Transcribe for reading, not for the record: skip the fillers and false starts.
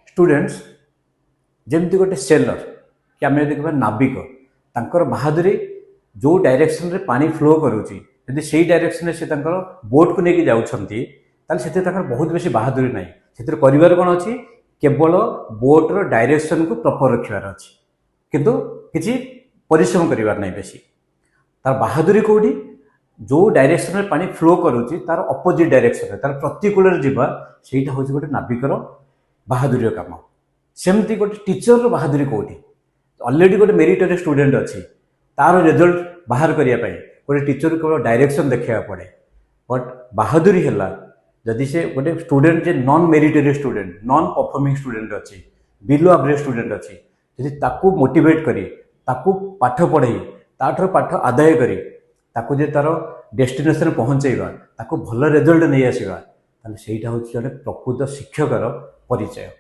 Students जमती गोटे seller कि आम यदि कह नाविक तांकर बहादुरी जो डायरेक्शन रे पानी फ्लो करुच्ची यदि से डायरेक्शन से बोट को लेकिन जाऊँगी से बहुत बेसी बहादुरी ना से कर कौन अच्छी केवल बोट्र डायरेक्शन को प्रपर रखार अच्छी किंतु किसी परिश्रम करार नहीं बेसी तार बहादुरी कौटी जो डायरेक्शन में पानी फ्लो करुच्ची तार अपोजिट डायरेक्शन तार प्रतिकूल जीवा सेटा हूँ गोटे नाविकर बहादुरी काम सेमती गोटे टीचर बहादुरी कौटी ऑलरेडी गोटे मेरिटरी स्टूडेंट अच्छी तार रिजल्ट बाहर करने गोटे टीचर केवल डायरेक्शन देखा पड़े बट बहादुरी है जदि से गोटे स्टूडेंट जे non meritorious student non performing student अच्छी बिलो एवरेज स्टूडेंट अच्छी जदि ताकू मोटिवेट करी ताकू पाठ पढ़े ताठर पाठ आदाय करी ताकू जे तार डेस्टिनेशन पहुँचेगा ताकू भल रिजल्ट नहीं आसवा ताले सेटा हूँ जड़े प्रकृत शिक्षकर परिचय।